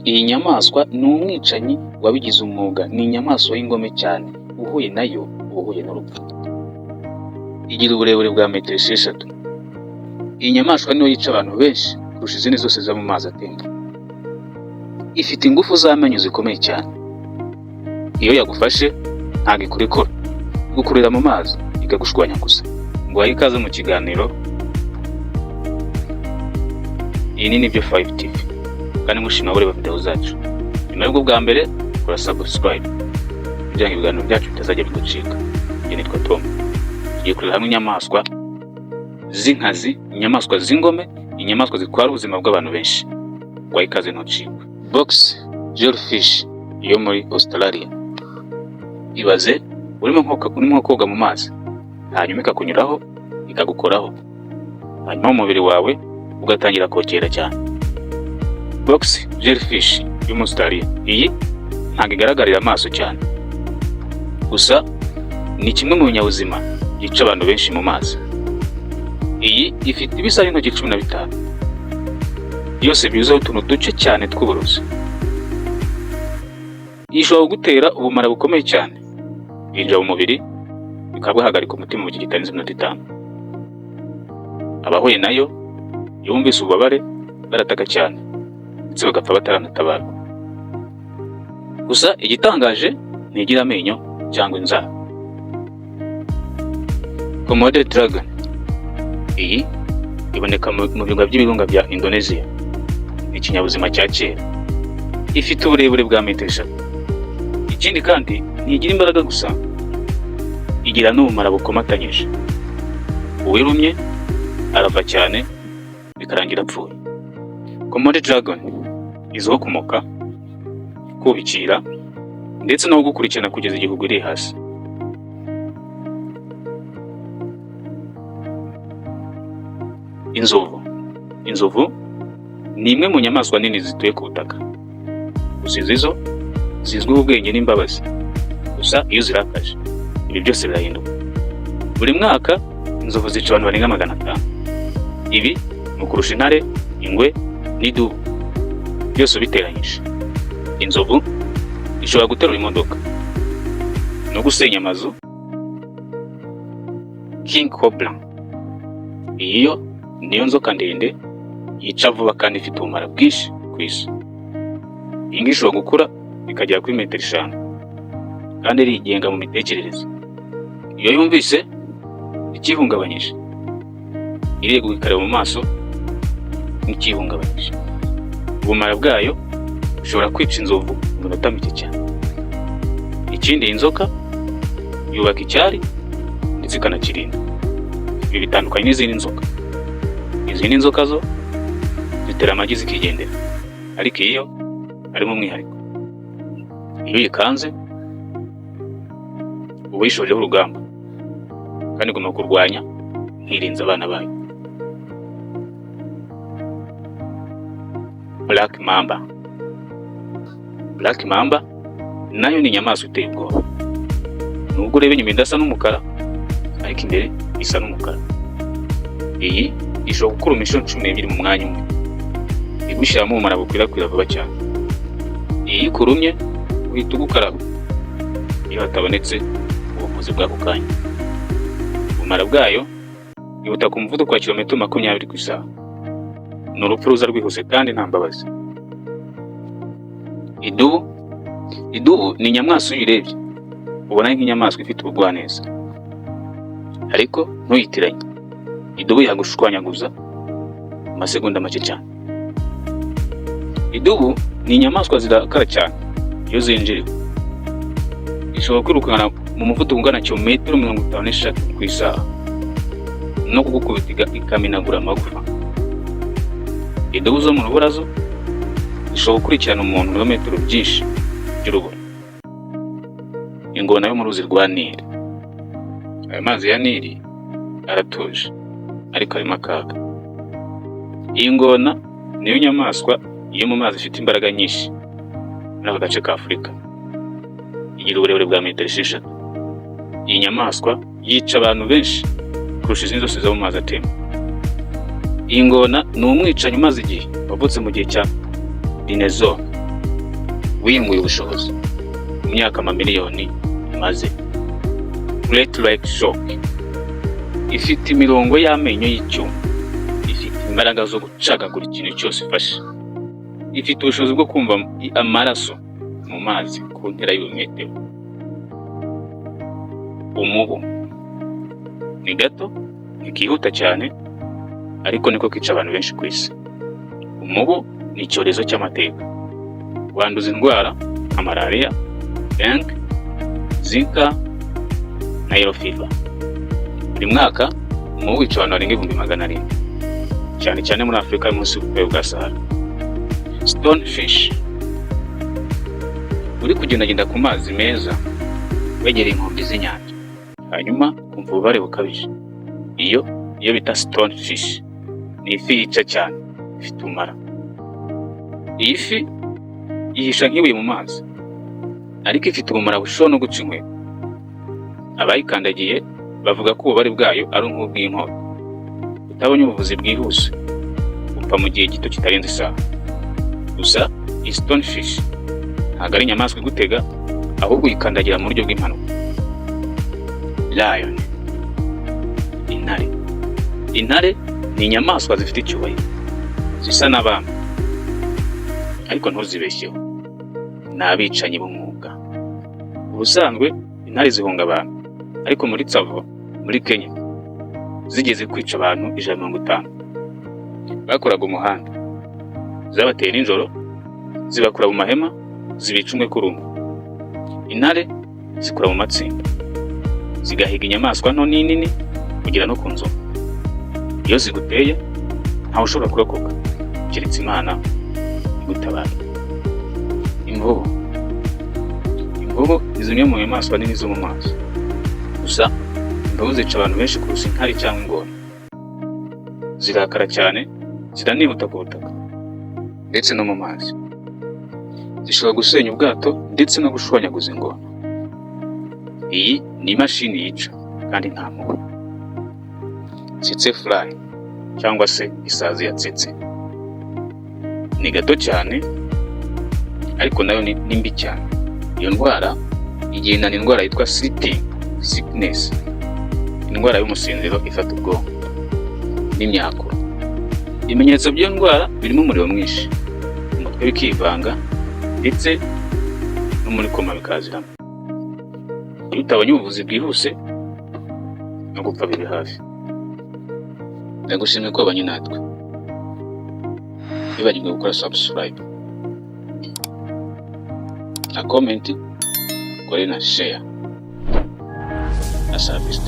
Iyi nyamaswa ni umwicanyi wabigize umwuga, ni inyamaswa y'ingome cyane, uhuye nayo uba uhuye n'urupfu. Igira uburebure bwa metero 6. Iyi nyamaswa niyo yica abantu benshi kurusha izindi zose zo mu mazi atemba. Ifite ingufu z'amenyo zikomeye cyane. Iyo yagufashe ntabwo ikurekura, igukurira mu mazi ikagushwanya gusa. Ngo wahe ikaze mu kiganiro. Iyi ni Nibyo 5 TV kandi mushima ureba video zacu. Nyuma y'ubwo bwa mbere kora subscribe kugira ngo ibiganiro byacu bitazajya bigucika. Njye nitwa Tom. Tugiye kureba hamwe inyamaswa z'inkazi, inyamaswa z'ingome, inyamaswa zitwara ubuzima bw'abantu benshi. Ngo wahe ikaze ntucikwe. Box jellyfish yo muri Australia. Ibaze urimo koga mu mazi, hanyuma ikakunyuraho ikagukoraho, hanyuma umubiri wawe ugatangira kokera cyane. Box jellyfish yo muri Australia. Iyi ntabwo igaragarira amaso cyane, gusa ni kimwe mu binyabuzima yica abantu benshi mu mazi. Iyi ifite ibisari intoki 15, byose byuzeho utuntu duce cyane tw'uburozi. Ishobora gutera ubumara bukomeye cyane, yinjira mu mubiri bikaguhagarika umutima mu gihe kitarenze iminota 5. Abahuye nayo yumvise ububabare barataka cyane ndetse bagapfa bataranatabara. Gusa igitangaje ntigira amenyo cyangwa inzara. Komodo dragon. Iyi iboneka mu birunga by'ibirunga bya Indonesia. Ni ikinyabuzima cya kera. Ifite uburebure bwa metero 3. Ikindi kandi ntigira imbaraga gusa, igira n'ubumara bukomatanyije. Uwirumye arava cyane bikarangira apfuye. Komodo dragon izwiho kumoka, kubikira ndetse no gukurikirana kugeza igihe uguriye hasi. Inzovu ni imwe mu nyamaswa nini zituye ku butaka. Gusa izo zizwiho ubwenge n'imbabazi. Gusa iyo zirakaje ibi byose birahinduka. Buri mwaka inzovu zica abantu barenga 500. Ibi ni ukurusha intare, ingwe n'idubu byose biteranyije. Inzovu ishobora guterura imodoka no gusenya amazu. King Cobra. Iyo niyo nzoka ndende yica vuba kandi ifite ubumara bwinshi ku isi. Iyi ishobora gukura ikagera kuri metero 5 kandi irigenga mu mitekerereze. Iyo yumvise ikihungabanyije ireguka ikareba mu maso n'ikihungabanyije. Ubumara bwayo bushobora kwica inzovu mu minota mike cyane. Ikindi inzoka yubaka icyari ndetse ikanakirinda. Ibi bitandukanye n'izindi nzoka. Izindi nzoka zo zitera amagi zikigendera, ariko iyo harimo umwihariko. Iyo yikanze uba yishojeho urugamba kandi igomba kurwanya ntirinze abana bayo. Black Mamba nayo ni inyamaswa iteye ubwoba. Nubwo ureba inyuma idasa n'umukara, ariko imbere isa n'umukara. Iyi ishobora gukura inshuro 12 mu mwanya umwe, igushyiramo ubumara bukwirakwira vuba cyane. Iyi kurumye uhita ugukaraba iyo hatabonetse ubuvuzi bw'ako kanya. Ubumara bwayo yihuta ku muvuduko wa kilometero 20 ku isaha. Ni urupfu ruza rwihuse kandi nta mbabazi. Idubu ni inyamaswa uyirebye ubona nk'inyamaswa ifite ubugwaneza, ariko ntuyitiranye. Idubu yagushwanyaguza mu masegonda make cyane. Idubu ni inyamaswa zirakara cyane iyo zinjiriwe. Ishobora kwirukana mu muvuduko ungana kilometero 53 ku isaha no kugukubita ikamenagura amagufa. Idubu zo mu rubura zo zishobora gukurikirana umuntu ibirometero byinshi by'urubura. Ingona yo mu ruzi rwa Nili. Aya mazi ya Nili aratuje ariko harimo akaga. Iyi ngona niyo nyamaswa iyo mu mazi ifite imbaraga nyinshi muri aka gace ka Afurika. Igira uburebure bwa metero 6. Iyi nyamaswa yica abantu benshi kurusha izindi zose zo mu mazi atemba. Iyi ngona ni umwicanyi umaze igihe wavutse mu gihe cya dinosaur wiyunguye ubushobozi mu myaka amamiliyoni imaze. Great Lake Shark ifite imirongo y'amenyo y'icyuma, ifite imbaraga zo gucagagura ikintu cyose ifashe, ifite ubushobozi bwo kumva amaraso mu mazi ku ntera y'ibirometero. Umubu ni gato, ntikihuta cyane, ariko niko kica abantu benshi ku isi. Umubu ni icyorezo cy'amateka, wanduza indwara nka malaria, dengue, zika na yellow fever. Buri mwaka umubu wica abantu barenga 700,000, cyane cyane muri Afurika yo munsi y'ubutayu bwa Sahara. Stonefish, uri kugendagenda ku mazi meza wegereye inkombe z'inyanja, hanyuma kumva ububare bukabije. Iyo bita stonefish, ni ifi yica cyane, ifite umara. Iyi fi yihisha nk'ibuye mu mazi, ariko ifite ubumara bushobora no guca inkweto. Abayikandagiye bavuga ko ububare bwayo ari nk'ubw'inkota. Utabonye ubuvuzi bwihuse upfa mu gihe gito kitarenze isaha. Gusa iyi stonefish ntabwo ari inyamaswa igutega, ahubwo uyikandagira mu buryo bw'impanuka. Lion, intare. Intare ni inyamaswa zifite icyubahiro, zisa n'abami, ariko ntuzibeshyeho, ni abicanyi b'umwuga. Ubusanzwe intare zihunga abantu, ariko muri Tsavo muri Kenya zigeze kwica abantu 150. Bakoraga umuhanda, zabateye nijoro, zibakura mu mahema, zibica umwe kuri umwe. Intare zikura mu matsinda, zigahiga inyamaswa nto n'inini kugera no ku nzovu. Iyo ziguteye ntawe ushobora kurokoka keretse Imana igutabara. Imvubu ni zimwe mu nyamaswa nini zo mu mazi. Gusa imvubu zica abantu benshi kurusha intare cyangwa ingona. Zirakara cyane, ziranihuta ku butaka ndetse no mu mazi. Zishobora gusenya ubwato ndetse no gushwanyaguza ingona. Iyi ni imashini yica kandi nta mpuhwe. Tsetsefly cyangwa se isazi ya tsetse, ni gato cyane, ariko nayo ni mbi cyane. Iyo ndwara igendana indwara yitwa sleeping sickness, indwara y'umusinziro ifata ubwonko n'imyakura. Ibimenyetso by'iyo ndwara birimo umuriro mwinshi, umutwe bikivanga ndetse no muri koma bikaziramo. Iyo utabonye ubuvuzi bwihuse no gupfa biri hafi. Ndagushimiye ko wabanye natwe. Ntibagirwe gukora subscribe na comment, kore na share na service.